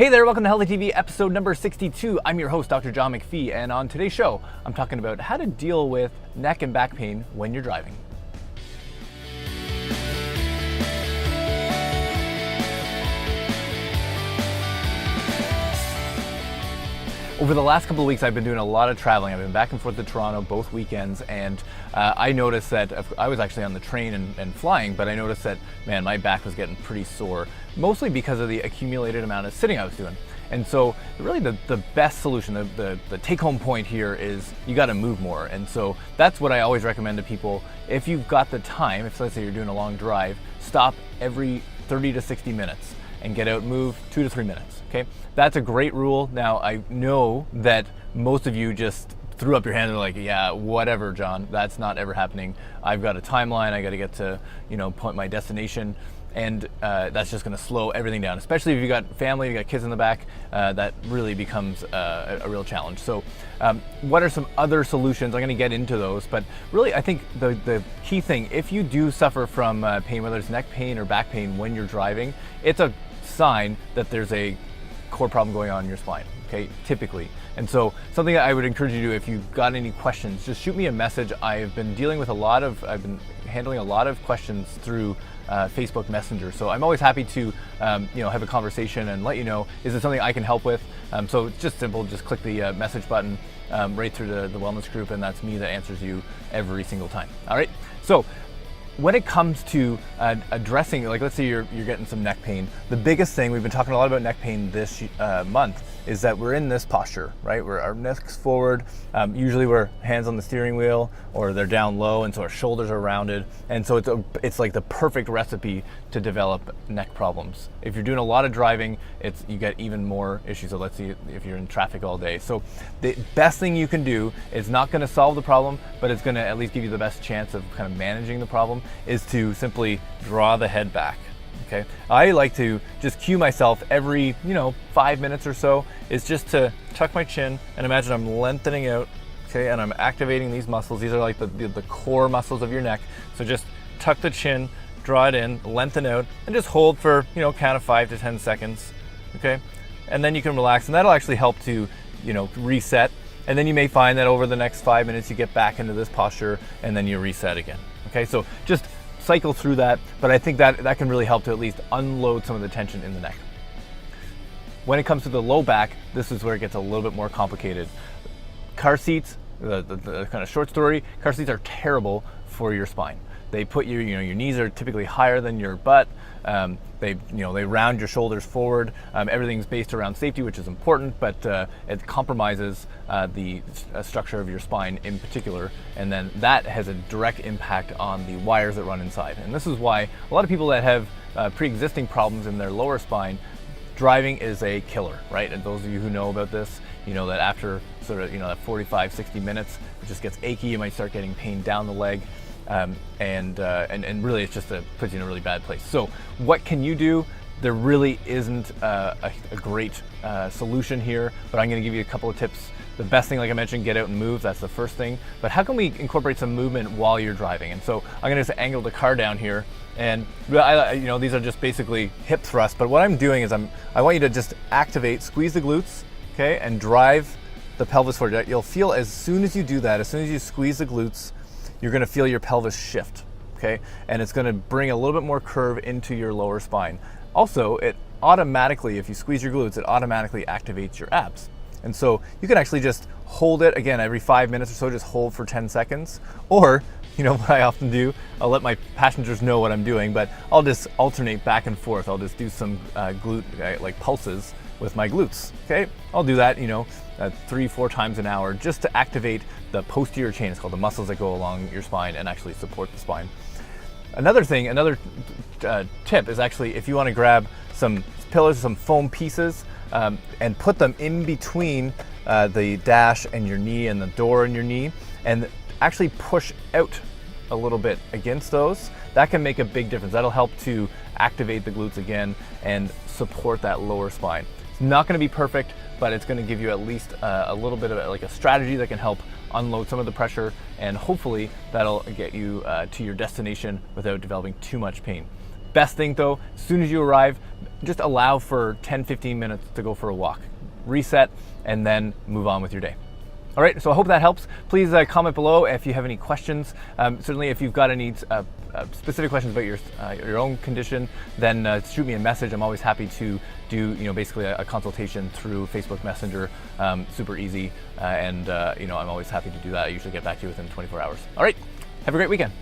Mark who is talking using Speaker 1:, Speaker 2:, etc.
Speaker 1: Hey there, welcome to Healthy TV episode number 62. I'm your host, Dr. John McPhee, and on today's show, I'm talking about how to deal with neck and back pain when you're driving. Over the last couple of weeks, I've been doing a lot of traveling. I've been back and forth to Toronto both weekends, and I noticed that I was actually on the train and flying, but I noticed that, man, my back was getting pretty sore, mostly because of the accumulated amount of sitting I was doing. And so really the best solution, the take-home point here is you got to move more. And so that's what I always recommend to people. If you've got the time, if let's say you're doing a long drive, stop every 30 to 60 minutes and get out, move 2 to 3 minutes, okay? That's a great rule. Now, I know that most of you just threw up your hand and like, yeah, whatever, John, that's not ever happening. I've got a timeline, I gotta get to, my destination, and that's just gonna slow everything down, especially if you got family, you got kids in the back, that really becomes a real challenge. So what are some other solutions? I'm gonna get into those, but really I think the key thing, if you do suffer from pain, whether it's neck pain or back pain when you're driving, it's a sign that there's a core problem going on in your spine, okay, typically. And so something that I would encourage you to do, if you've got any questions, just shoot me a message. I've been handling a lot of questions through Facebook Messenger. So I'm always happy to have a conversation and let you know, is it something I can help with? So it's just simple, just click the message button right through the wellness group, and that's me that answers you every single time. All right, so when it comes to addressing, like let's say you're getting some neck pain, the biggest thing, we've been talking a lot about neck pain this month, is that we're in this posture, right? Where our neck's forward, usually we're hands on the steering wheel or they're down low, and so our shoulders are rounded. And so it's like the perfect recipe to develop neck problems. If you're doing a lot of driving, you get even more issues. So let's see if you're in traffic all day. So the best thing you can do is not gonna solve the problem, but it's gonna at least give you the best chance of kind of managing the problem, is to simply draw the head back. Okay, I like to just cue myself every 5 minutes or so, is just to tuck my chin and imagine I'm lengthening out, okay, and I'm activating these muscles. These are like the core muscles of your neck. So just tuck the chin, draw it in, lengthen out, and just hold for count of 5 to 10 seconds, okay, and then you can relax, and that'll actually help to reset. And then you may find that over the next 5 minutes you get back into this posture, and then you reset again. Okay, so just cycle through that, but I think that can really help to at least unload some of the tension in the neck. When it comes to the low back, this is where it gets a little bit more complicated. Car seats, the kind of short story, car seats are terrible for your spine. They put your knees are typically higher than your butt. They round your shoulders forward. Everything's based around safety, which is important, but it compromises the structure of your spine in particular, and then that has a direct impact on the wires that run inside. And this is why a lot of people that have pre-existing problems in their lower spine, driving is a killer, right? And those of you who know about this, that after sort of that 45, 60 minutes, it just gets achy. You might start getting pain down the leg. And really it's just puts you in a really bad place. So what can you do? There really isn't a great solution here, but I'm gonna give you a couple of tips. The best thing, like I mentioned, get out and move, that's the first thing. But how can we incorporate some movement while you're driving? And so I'm gonna just angle the car down here, and these are just basically hip thrusts, but what I'm doing is I want you to just activate, squeeze the glutes, okay, and drive the pelvis forward. You'll feel as soon as you do that, as soon as you squeeze the glutes, you're gonna feel your pelvis shift, okay? And it's gonna bring a little bit more curve into your lower spine. Also, it automatically, if you squeeze your glutes, it automatically activates your abs. And so you can actually just hold it, again, every 5 minutes or so, just hold for 10 seconds. Or, what I often do, I'll let my passengers know what I'm doing, but I'll just alternate back and forth. I'll just do some glute, like pulses with my glutes, okay? I'll do that, 3-4 times an hour, just to activate the posterior chain. It's called the muscles that go along your spine and actually support the spine. Another tip is actually, if you want to grab some pillows, some foam pieces, and put them in between the dash and your knee and the door and your knee, and actually push out a little bit against those, that can make a big difference. That'll help to activate the glutes again and support that lower spine. It's not going to be perfect, but it's going to give you at least a little bit of like a strategy that can help unload some of the pressure, and hopefully that'll get you to your destination without developing too much pain. Best thing though, as soon as you arrive, just allow for 10-15 minutes to go for a walk. Reset, and then move on with your day. All right, so I hope that helps. Please comment below if you have any questions. Certainly if you've got any specific questions about your own condition, then shoot me a message. I'm always happy to do basically a consultation through Facebook Messenger. Super easy, and I'm always happy to do that. I usually get back to you within 24 hours. All right, have a great weekend.